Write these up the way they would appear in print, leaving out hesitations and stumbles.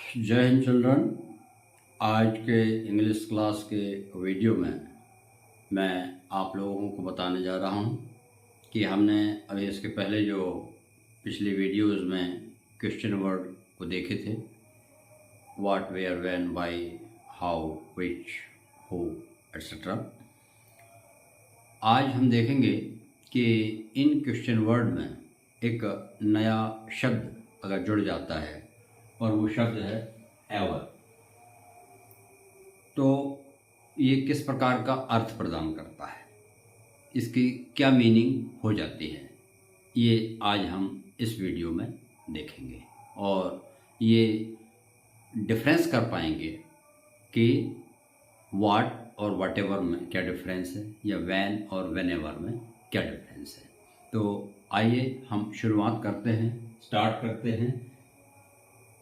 जय हिंद चिल्ड्रन। आज के इंग्लिश क्लास के वीडियो में मैं आप लोगों को बताने जा रहा हूं कि हमने अभी इसके पहले जो पिछली वीडियोस में क्वेश्चन वर्ड को देखे थे, what, where, when, why, how, which, who, etcetera. आज हम देखेंगे कि इन क्वेश्चन वर्ड में एक नया शब्द अगर जुड़ जाता है और वो शब्द है एवर, तो ये किस प्रकार का अर्थ प्रदान करता है, इसकी क्या मीनिंग हो जाती है, ये आज हम इस वीडियो में देखेंगे और ये डिफरेंस कर पाएंगे कि व्हाट और व्हाटएवर में क्या डिफरेंस है या व्हेन और व्हेनेवर में क्या डिफरेंस है। तो आइए हम शुरुआत करते हैं, स्टार्ट करते हैं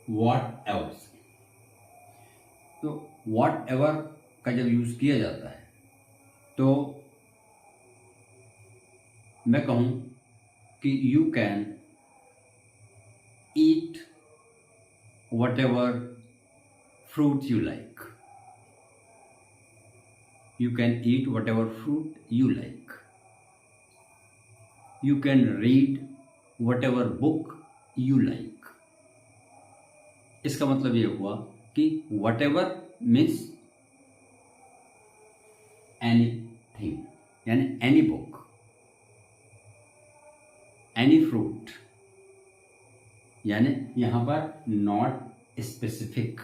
व्हाट एवर से। तो व्हाट एवर का जब यूज़ किया जाता है तो मैं कहूँ कि you can eat what ever fruit you like. You can eat what ever fruit you like. You can read what ever book you like. इसका मतलब ये हुआ कि what ever means any thing, यानी एनी बुक, एनी फ्रूट, यानी यहां पर not specific,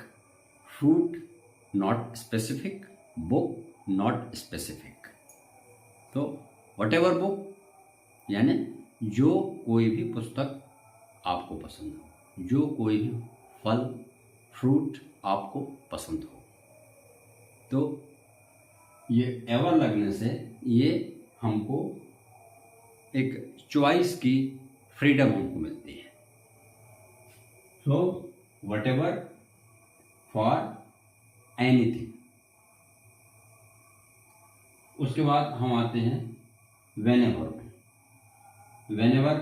fruit not specific, book not specific. तो वट एवर बुक यानी जो कोई भी पुस्तक आपको पसंद हो, जो कोई भी फल, फ्रूट आपको पसंद हो। तो ये एवर लगने से ये हमको एक चॉइस की फ्रीडम हमको मिलती है। So what ever for anything. उसके बाद हम आते हैं व्हेनेवर में। Whenever,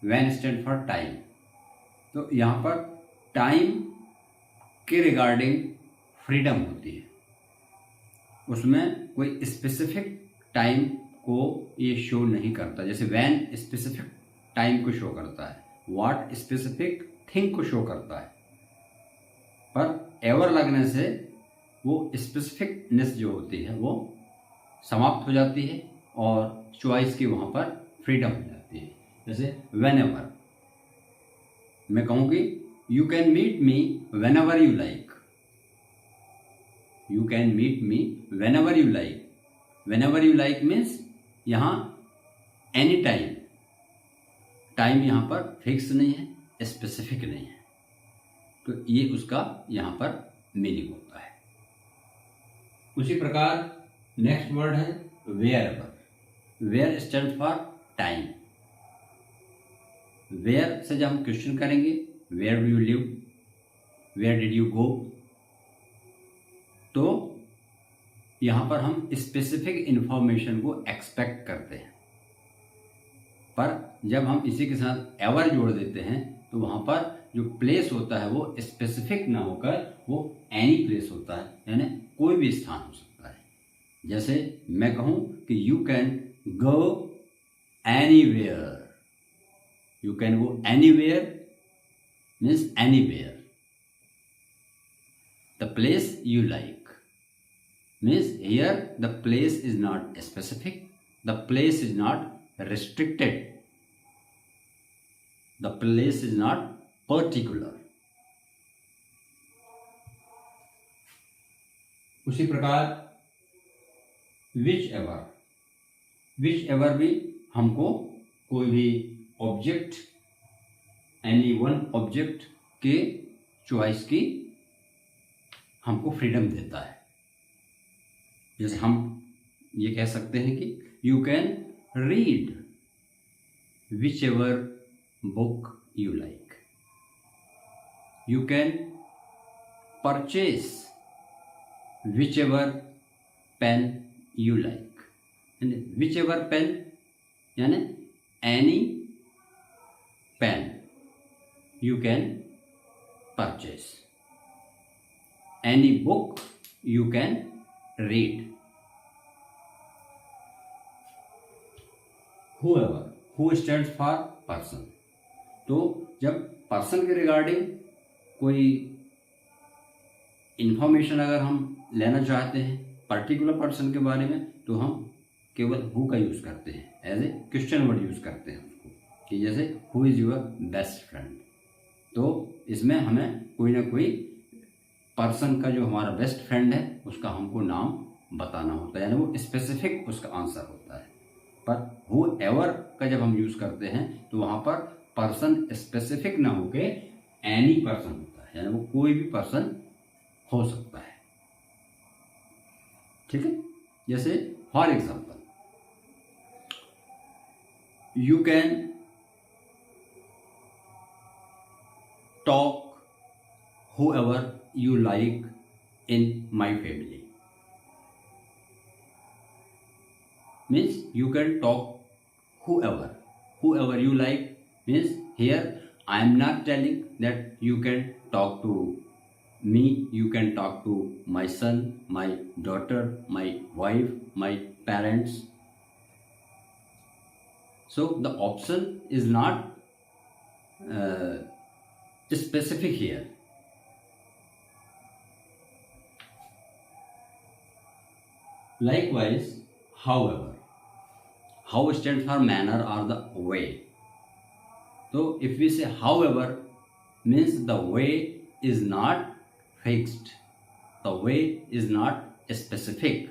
when stand for time. तो यहाँ पर टाइम के रिगार्डिंग फ्रीडम होती है, उसमें कोई स्पेसिफिक टाइम को ये शो नहीं करता। जैसे व्हेन स्पेसिफिक टाइम को शो करता है, व्हाट स्पेसिफिक थिंग को शो करता है, पर एवर लगने से वो स्पेसिफिकनेस जो होती है वो समाप्त हो जाती है और चॉइस की वहाँ पर फ्रीडम हो जाती है। जैसे व्हेनेवर मैं कहूँगी you can meet me whenever you like. You can meet me whenever you like. Whenever you like means यहाँ एनी टाइम, टाइम यहाँ पर फिक्स नहीं है, स्पेसिफिक नहीं है। तो ये उसका यहाँ पर मीनिंग होता है। उसी प्रकार नेक्स्ट वर्ड है wherever. Where stand for time. Where से जब हम क्वेश्चन करेंगे, where do you live, where did you go, तो यहां पर हम स्पेसिफिक इंफॉर्मेशन को एक्सपेक्ट करते हैं। पर जब हम इसी के साथ एवर जोड़ देते हैं तो वहां पर जो प्लेस होता है वो स्पेसिफिक ना होकर वो एनी प्लेस होता है, यानी कोई भी स्थान हो सकता है। जैसे मैं कहूं कि you can go anywhere. You can go anywhere means anywhere. The place you like means here the place is not specific, the place is not restricted, the place is not particular. उसी प्रकार which ever भी हमको कोई भी object, any one object के choice की हमको freedom देता है। जैसे हम ये कह सकते हैं कि you can read whichever book you like. You can purchase whichever pen you like. Whichever pen यानी any pen you can purchase. Any book you can read. whoever, who stands for person। तो जब person के regarding कोई information अगर हम लेना चाहते हैं पर्टिकुलर पर्सन के बारे में, तो हम केवल हु का यूज़ करते हैं, as a question word use करते हैं उसको, कि जैसे who is your best friend. तो इसमें हमें कोई ना कोई पर्सन का जो हमारा बेस्ट फ्रेंड है उसका हमको नाम बताना होता है, यानी वो स्पेसिफिक उसका आंसर होता है। पर हु एवर का जब हम यूज़ करते हैं तो वहाँ पर पर्सन स्पेसिफिक ना होके एनी पर्सन होता है, यानी वो कोई भी पर्सन हो सकता है। ठीक है, जैसे for example you can talk whoever you like in my family। means you can talk whoever you like, means here I am not telling that you can talk to me, you can talk to my son, my daughter, my wife, my parents। so the option is not specific here। likewise however, how stands for manner or the way। so if we say however, means the way is not fixed, the way is not specific,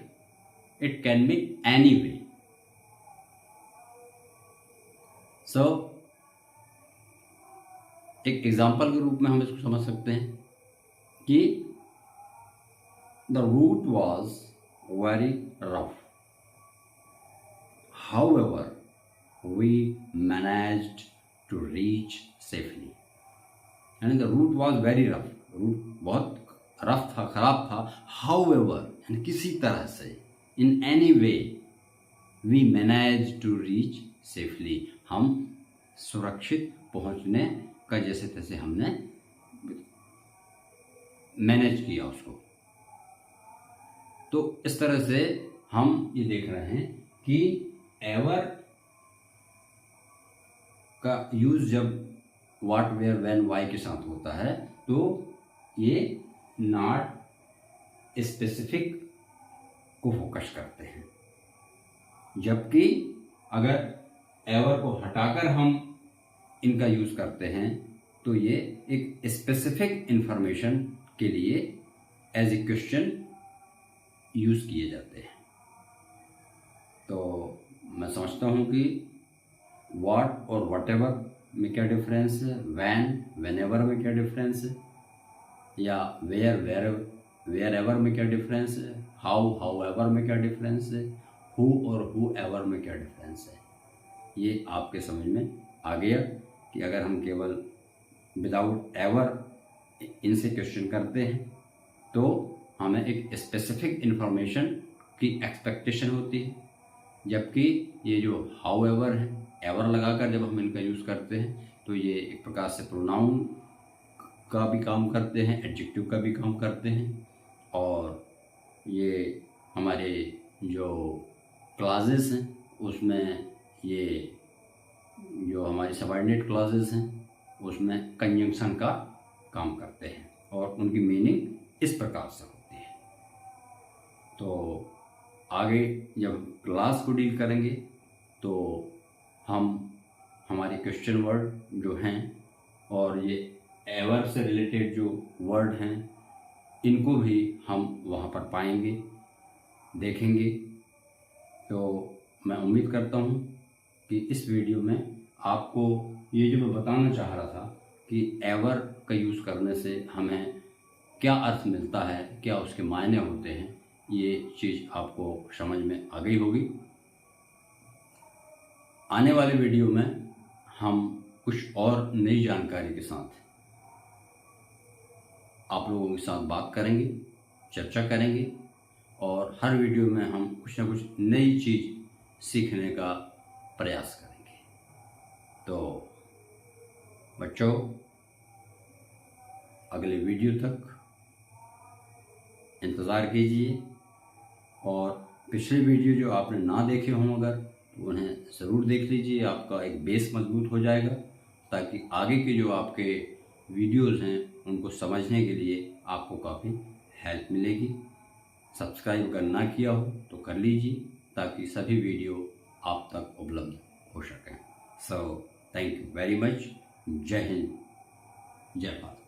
it can be any way। so एक example के रूप में हम इसको समझ सकते हैं कि the route was very rough, however we managed to reach safely। यानी the route was very rough, route बहुत रफ था, खराब था। however यानी किसी तरह से, in any way we managed to reach safely, हम सुरक्षित पहुंचने का जैसे तैसे हमने मैनेज किया उसको। तो इस तरह से हम ये देख रहे हैं कि एवर का यूज जब व्हाट, वेयर, व्हेन, व्हाई के साथ होता है तो ये नॉट स्पेसिफिक को फोकस करते हैं, जबकि अगर एवर को हटाकर हम इनका यूज करते हैं तो ये एक स्पेसिफिक इंफॉर्मेशन के लिए एज ए क्वेश्चन यूज किए जाते हैं। तो मैं समझता हूँ कि व्हाट और व्हाटएवर में क्या डिफरेंस है, व्हेन, व्हेनेवर में क्या डिफरेंस है, या वेयर एवर में क्या डिफरेंस है, हाउ एवर में क्या डिफरेंस है, हु और हु एवर में क्या डिफरेंस है। ये आपके समझ में आ गया कि अगर हम केवल विदाउट एवर इनसे क्वेश्चन करते हैं तो हमें एक स्पेसिफिक इंफॉर्मेशन की एक्सपेक्टेशन होती है, जबकि ये जो हाउ एवर है, एवर लगाकर जब हम इनका यूज़ करते हैं तो ये एक प्रकार से प्रोनाउन का भी काम करते हैं, एडजेक्टिव का भी काम करते हैं, और ये हमारे जो क्लासेस हैं उसमें ये जो हमारी सबऑर्डिनेट क्लॉजेस हैं उसमें कंजंक्शन का काम करते हैं और उनकी मीनिंग इस प्रकार से होती है। तो आगे जब क्लास को डील करेंगे तो हम हमारे क्वेश्चन वर्ड जो हैं और ये एवर से रिलेटेड जो वर्ड हैं इनको भी हम वहाँ पर पाएंगे, देखेंगे। तो मैं उम्मीद करता हूँ कि इस वीडियो में आपको ये जो मैं बताना चाह रहा था कि एवर का यूज़ करने से हमें क्या अर्थ मिलता है, क्या उसके मायने होते हैं, ये चीज़ आपको समझ में आ गई होगी। आने वाले वीडियो में हम कुछ और नई जानकारी के साथ आप लोगों के साथ बात करेंगे, चर्चा करेंगे और हर वीडियो में हम कुछ ना कुछ नई चीज़ सीखने का प्रयास करेंगे। तो बच्चों, अगले वीडियो तक इंतज़ार कीजिए। और पिछले वीडियो जो आपने ना देखे हों अगर, तो उन्हें ज़रूर देख लीजिए। आपका एक बेस मजबूत हो जाएगा, ताकि आगे के जो आपके वीडियोज़ हैं उनको समझने के लिए आपको काफ़ी हेल्प मिलेगी। सब्सक्राइब अगर ना किया हो तो कर लीजिए, ताकि सभी वीडियो आप तक उपलब्ध हो सकें। So thank you very much. जय हिंद, जय भारत।